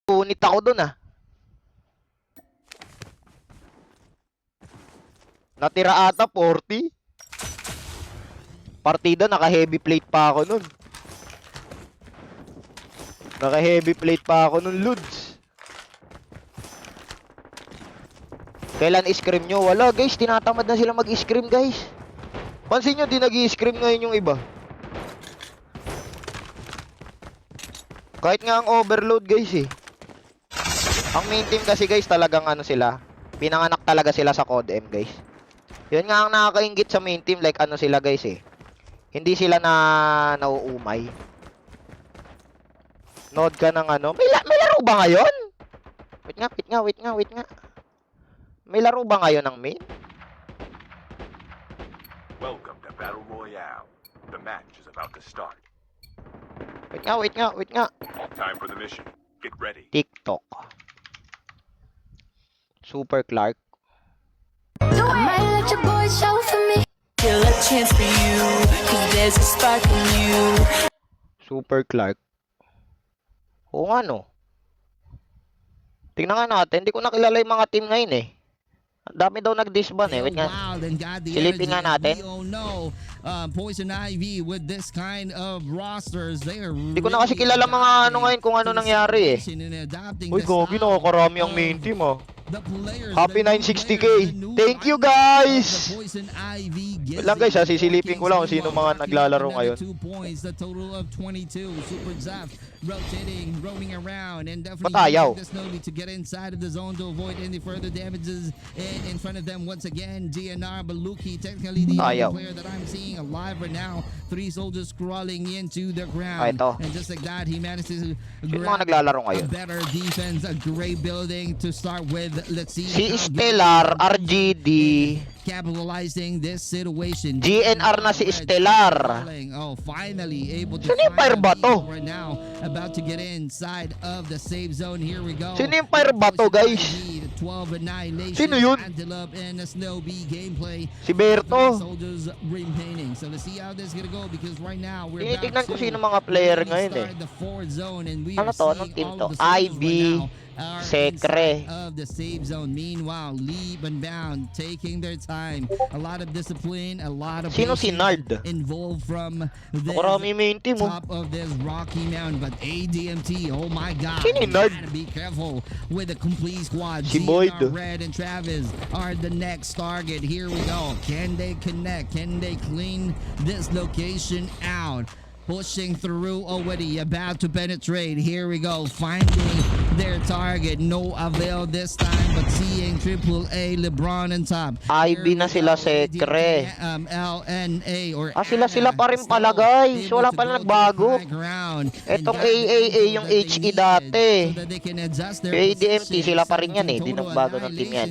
Unit ako dun ah. Natira ata 40. Partida naka-heavy plate pa ako nun. Naka-heavy plate pa ako nun, Lods. Kailan scream nyo? Wala guys, tinatamad na sila mag-scream guys. Pansin nyo, di nag-i-scream ngayon yung iba. Kahit nga ang overload guys eh. Ang main team kasi guys talagang ano sila. Pinanganak talaga sila sa Code M guys. Yun nga ang nakakaingit sa main team, like ano sila guys eh. Hindi sila na nauumay. Node ka ng ano. May laro ba ngayon? Wait nga. May laro ba ngayon ng main? Welcome to Battle Royale. The match is about to start. Wait nga. Time for the mission. Get ready. TikTok. Super Clark. I might let your boy show for me. Kill a chance for you, cause there's a spark in you. Super Clark. Oo nga no. Tingnan nga natin. Hindi ko nakilala yung mga team ngayon eh. Ang dami daw nag-disband eh. Wait nga. Silipin nga natin. Poison Ivy with this kind of rosters. Hindi ko na kasi kilala mga ano ngayon kung ano nangyari eh. Uy, gogi, nakakarami ang main team ah. Happy 960k. Thank you guys. Wait lang guys ha, sisilipin ko lang kung sino mga naglalaro ngayon. 2 points, the total of 22. Super Zap rotating, roaming around, and definitely Patayaw. slowly to get inside of the zone to avoid any further damages. And in front of them once again, DNR Baluki, technically the only Patayaw. player that I'm seeing alive right now. 3 soldiers crawling into the ground. Ito. And just like that, he manages to Sino mga naglalaro a ngayon? better defense, a great building to start with. Let's see. Si how Stellar, good RGD. capitalizing this situation. GNR na si Stellar. Oh, finally able to Sino yung fire find bato? right now. About to get inside of the safe zone. Here we go. Sino yung fire bato guys? 12 annihilation. Sino yun? Antelope and a Snow Bee gameplay. Si Berto. Soldiers remaining. So let's see how this is gonna go because right now we're Tinitignan ko about to sino mga player ngayon eh. start the fourth zone and we Ano are to? Anong seeing team all to? of the soldiers IB, right now are Secre. inside of the safe zone. Meanwhile, Leap and Bound taking their time. A lot of discipline, a lot of Sino si patience Nard? involved from this Nakarami main team oh. top of this rocky mountain. But ADMT, oh my God, Sino yung Nard? gotta be careful with the complete squad. Si Boyd. GNR, Red and Travis are the next target. Here we go. Can they connect? Can they clean this location out? Pushing through already, about to penetrate. Here we go, finding their target. No avail this time, but seeing AAA LeBron on top. IB na sila, Secre. LNA or Sila pa rin pala guys. Wala pala nagbago. Etong AAA yung HE dati. Yung ADMT sila pa rin yan eh. Di nagbago ng team yan.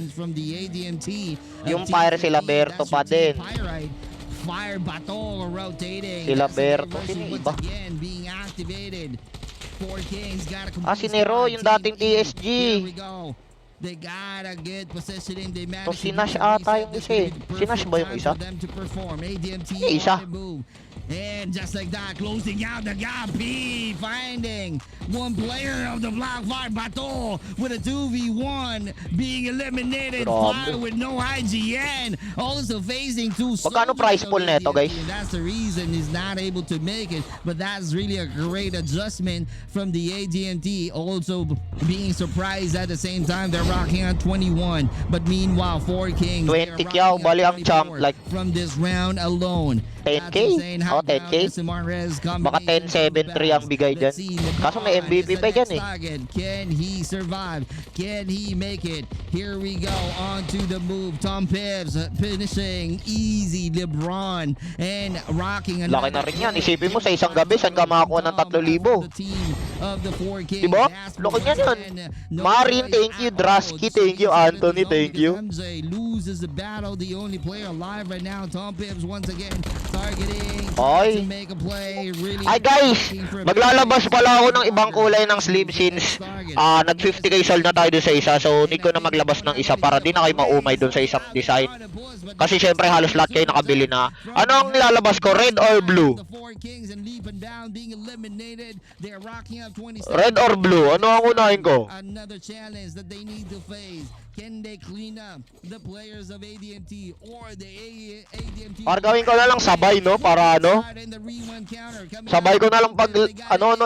Yung Fire sila Berto pa din. Fire Bato rotating. Sila Berto. Once Sino yung iba? again being activated. Four Kings got a Si Nero, yung dating TSG. Here we go. They got a good positioning. They managed Si to Nash reset ata yung this isa eh. with Si Nash ba yung perfect isa? time for them to perform. ADMT Yung isa. on the move. And just like that, closing out the gap. P finding one player of the block. Fire Bato with a 2v1 being eliminated. Grabe. Fire with no IGN. Also facing two Magkano soldiers price of pool neto, ADMT, guys? and that's the reason he's not able to make it. But that's really a great adjustment from the ADMT. Also being surprised at the same time. They're rocking on 21. But meanwhile, 4 Kings. 20 they're kyaw, rocking on bali ang champ, 24 like from this round alone. 10K? Oh, 10K? Baka 10-7-3 ang bigay dyan. Kaso may MVP pa dyan eh. Can he survive? Can he make it? Here we go on to the move. Tom Pibbs finishing easy. LeBron and rocking. Laki na rin yan. Isipin mo sa isang gabi, saan ka makakuha ng 3,000? Diba? Laki niyan yan. Marin, thank you. Drasky, thank you. Anthony, thank you. loses the battle. The only player alive right now, Tom Pips, once again targeting Oy. to make a play. Really Ay guys, looking for a maglalabas play. pala ako ng ibang kulay ng sleeve since nag 50k sold na tayo dun sa isa. So need ko na maglabas ng isa para di na kayo maumay dun sa isang design. Kasi syempre halos lahat kayo nakabili na. Ano ang nilalabas ko? Red or blue? The four kings and leap and bound being eliminated. They're rocking up 27. Red or blue? Ano ang unahin ko? Another challenge that they need to face. Can they clean up the players of ADMT or the ADMT? Para gawin ko na lang sabay, no? Para ano? Sabay ko na lang pag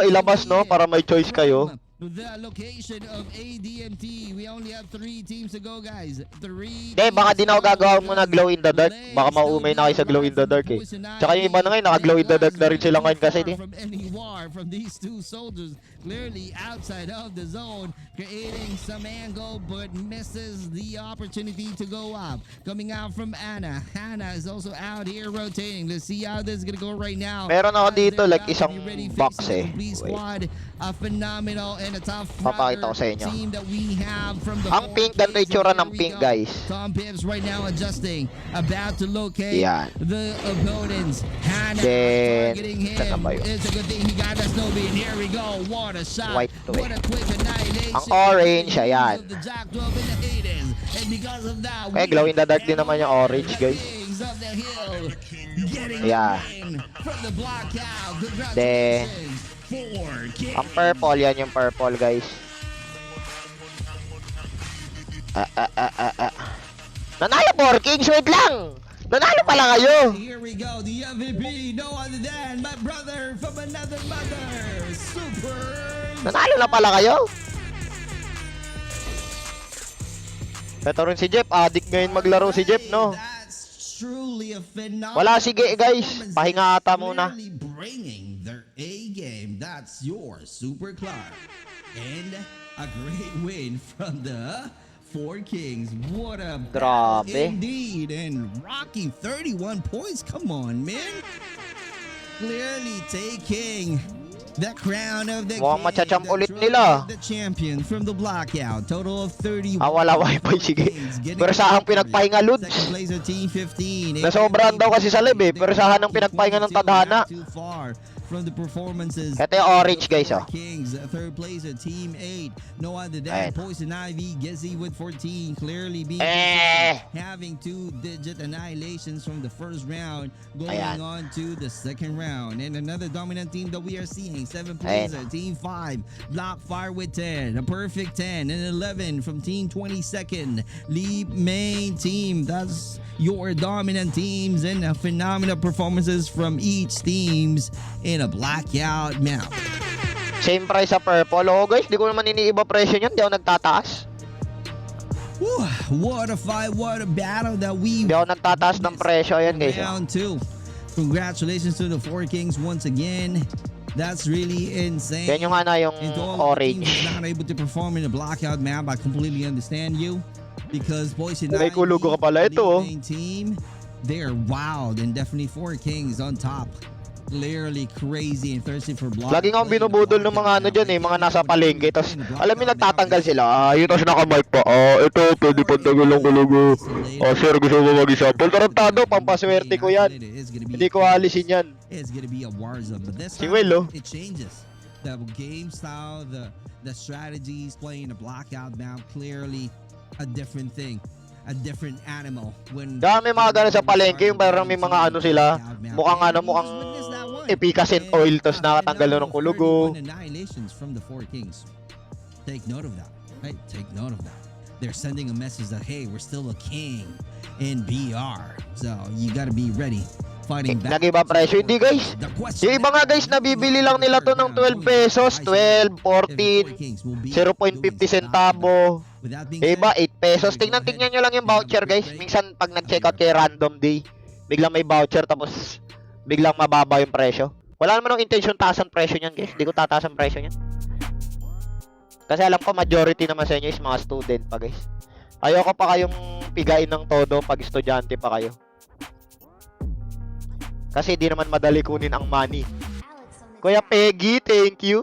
ilabas, no? Para may choice kayo. The location of ADMT. We only have 3 teams to go, guys. 3. Hindi, baka di na ako gagawa mo na glow in the dark. Baka maumay na kayo sa glow in the dark eh. Tsaka yung iba na ngayon, naka-glow in the dark na rin sila ngayon kasi di. From any war from these two soldiers, clearly outside of the zone, creating some angle but misses the opportunity to go up. Coming out from Anna. Hannah is also out here rotating. Let's see how this is gonna go right now. Meron ako dito, like, They're isang about to be ready, box facing the eh. complete Wait. squad. A phenomenal and a tough Papakita ko sa inyo. team that we have from the Ang four pink, ganito kings. itsura Here ng we pink, go. guys. Tom Pips right now adjusting, about to locate Yan. the opponents. Hannah Then, targeting saan na him. ba yun? It's a good thing he got us no beat. Here we go. What a shot. White to What a quick annihilation. Ang orange, ayan. Of the Jack 12 and the Hades. And because of that, Eh, glow in the dark din naman yung orange, the guys. Kings of the Hill getting Yeah. the win from the block out. Then, Congratulations. 4 Kings. Ang purple, yan yung purple, guys. Nanalo 4 kings, wait lang! Nanalo pala kayo! Here we go, the MVP, no other than my brother from another mother, Super. Nanalo na pala kayo? Ito rin si Jeff, addict ngayon maglaro si Jeff, no? That's truly a phenomenal. Wala, sige guys, performance. pahinga ata muna. Clearly bringing their A game. That's your Super Clark. And a great win from the Four Kings. What a battle Grabe. indeed. And rocking 31 points. Come on, man. Clearly taking the crown of the Mukhang king, machachamp the ulit trophy nila. of the champion from the blackout. Total of 31. Wala wifi, sige. Pero sahang pinagpahinga, Lods. Second place of Team 15. Nasobrahan daw kasi sa live eh, pero sahan ang pinagpahinga ng tadhana. Not too far from the performances. Ito yung orange, guys, oh. Kings, third place of Team 8. No other than Ayan. Poison Ivy, Gizzy with 14, clearly being having 2-digit annihilations from the first round, going Ayan. on to the second round. And another dominant team that we are seeing, 7th place Ayan. of Team 5, Blackfire with 10, a perfect 10, and 11 from Team 22nd, Leap main team. That's your dominant teams and phenomenal performances from each teams in a blackout map. Same price sa purple. Oh guys, di ko naman iniiba presyo niyan, di ako nagtataas. Whew, what a fight, what a battle that we Di ako nagtataas ng presyo, ayan guys. Oh. round 2. Congratulations to the Four Kings once again. That's really insane. Yan yung yung And to all of the teams orange. that are not able to perform in a blackout map, I completely understand you. Because Poison May Ivy, kulugo ka pala ito, oh. the main team, they're wild and definitely Four Kings on top. Clearly crazy and thirsty for block. Lagi nga akong binubudol ng mga ano dyan eh, mga nasa palengke. Tapos, alam mo, nagtatanggal sila. Ito sa naka-mic pa. Ito, pwede pa tagulong kulugo. Sir, gusto mo mag-example? Tarantado, pampaswerte ko yan. Hindi ko alisin yan. It's gonna be a war zone, but this Si time Will, oh. it changes. The game style, the strategies, playing a blackout map, clearly a different thing, a different animal. When Dami mga ganun sa palengke, yung parang may mga ano sila. Mukhang efficacent oil, tapos nakatanggal na ng kulugo. Annihilations from the Four Kings. Take note of that. Right? Take note of that. They're sending a message that hey, we're still a king in BR. So you gotta be ready. Fighting back. Nag-iba presyo. Hindi guys. The question Yung iba nga guys, nabibili lang nila to ng 12 pesos, 12, 14, 0.50 centavo. Yung iba, 8 pesos. Tingnan nyo lang yung voucher guys. Minsan pag nag-check out kay random day, biglang may voucher tapos biglang mababa yung presyo. Wala naman ng intention taas ang presyo niyan guys. Hindi ko tataas ang presyo niyan. Kasi alam ko majority naman sa inyo is mga student pa guys. Ayoko pa kayong pigain ng todo pag estudyante pa kayo. Kasi di naman madali kunin ang money. Kuya Peggy, thank you.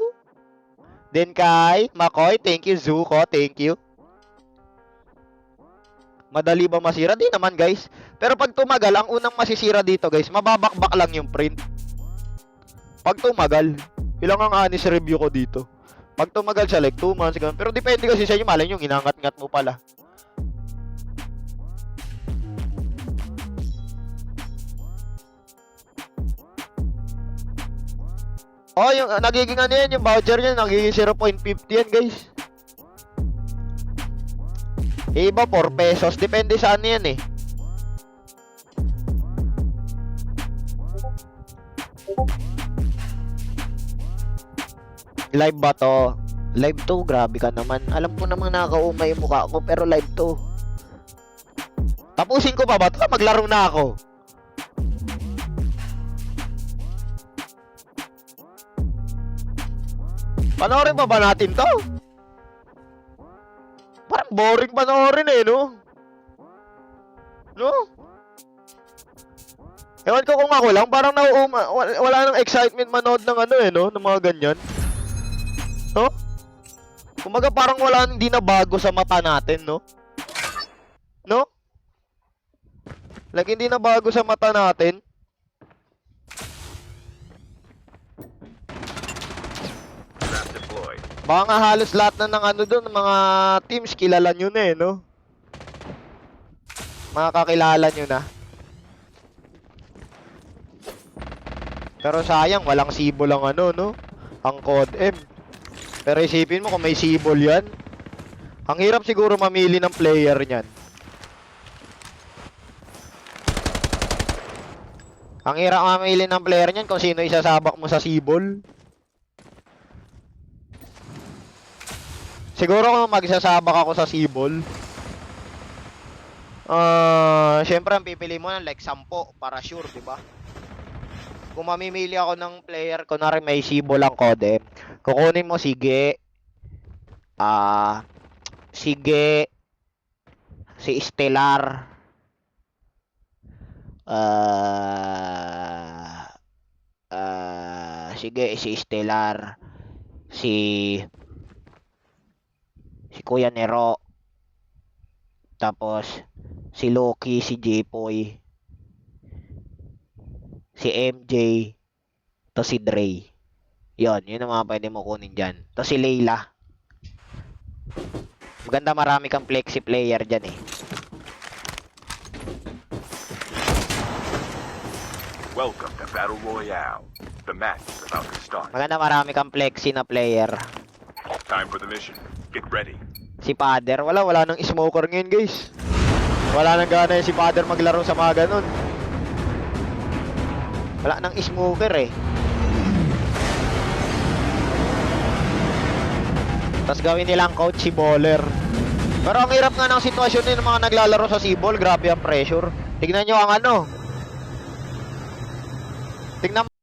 Then kay Makoy, thank you. Zuko, thank you. Madali ba masira? Di naman guys. Pero pag tumagal, ang unang masisira dito guys, mababakbak lang yung print. Pag tumagal, ilang ang honest review ko dito. Pag tumagal siya like 2 months, ganun. Pero depende kasi sa inyo, malay nyo, inangat-ngat mo pala. Oh, yung nagiging ano yan, yung voucher niya, nagiging 0.50 yan guys. Iba 4 pesos, depende sa ano yan eh. Live ba to? Live to, grabe ka naman. Alam ko namang nakakaumay yung mukha ko, pero live to. Tapusin ko pa ba to? Maglaro na ako. Panoorin pa ba natin to? Parang boring panoorin eh, no? No? Ewan ko kung ako lang, parang wala nang excitement manood ng ano eh, no? Ng mga ganyan. No? Kumaga parang wala, hindi na bago sa mata natin, no? No? Like, hindi na bago sa mata natin. Trap deployed. Baka nga halos lahat na ng ano doon, mga teams, kilala nyo na eh, no? Mga kakilala nyo na. Pero sayang, walang sibol ang ano, no? Ang Code M. Pero isipin mo kung may sibol yan. Ang hirap siguro mamili ng player niyan. Ang hirap mamili ng player niyan kung sino isasabak mo sa sibol. Siguro kung magsasabak ako sa sibol, syempre ang pipili mo ng like 10 para sure, di ba? Kung mamimili ako ng player, kunwari may sibol ang Code, kukunin mo sige, sige, si Stellar, sige, si Stellar, si Kuya Nero, tapos si Loki, si J-Poy, si MJ, to si Dre. Yun ang mga pwede mo kunin dyan. To si Layla. Maganda, marami kang flexi player dyan eh. Welcome to Battle Royale. The match is about to start. Maganda, marami kang flexi na player. Time for the mission. Get ready. Si Father, wala nang smoker ngayon guys. Wala nang gana si Father maglaro sa mga ganun. Wala nang smoker eh. Tapos gawin nilang coach si Baller. Pero ang hirap nga ng sitwasyon ng mga naglalaro sa Sibol, grabe ang pressure. Tignan nyo ang ano. Tignan